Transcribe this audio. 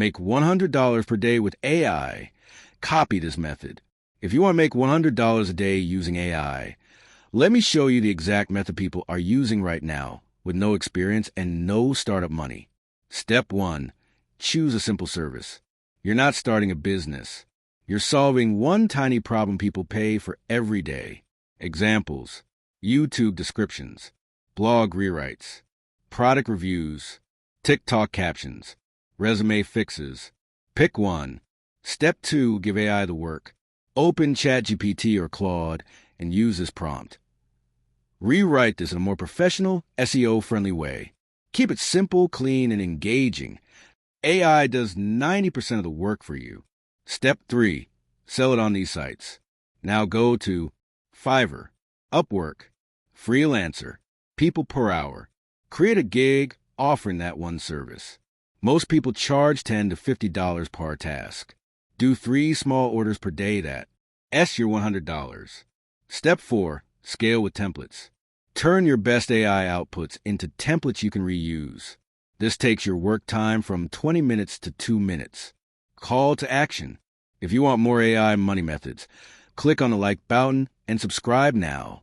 Make $100 per day with AI. Copy this method. If you want to make $100 a day using AI, let me show you the exact method people are using right now with no experience and no startup money. Step 1. Choose a simple service. You're not starting a business. You're solving one tiny problem people pay for every day. Examples: YouTube descriptions, blog rewrites, product reviews, TikTok captions, resume fixes. Pick one. Step 2. Give AI the work. Open ChatGPT or Claude and use this prompt. Rewrite this in a more professional, SEO-friendly way. Keep it simple, clean, and engaging. AI does 90% of the work for you. Step 3. Sell it on these sites. Now go to Fiverr, Upwork, Freelancer, People Per Hour. Create a gig offering that one service. Most people charge $10 to $50 per task. Do 3 small orders per day that's your $100. Step 4. Scale with templates. Turn your best AI outputs into templates you can reuse. This takes your work time from 20 minutes to 2 minutes. Call to action. If you want more AI money methods, click on the like button and subscribe now.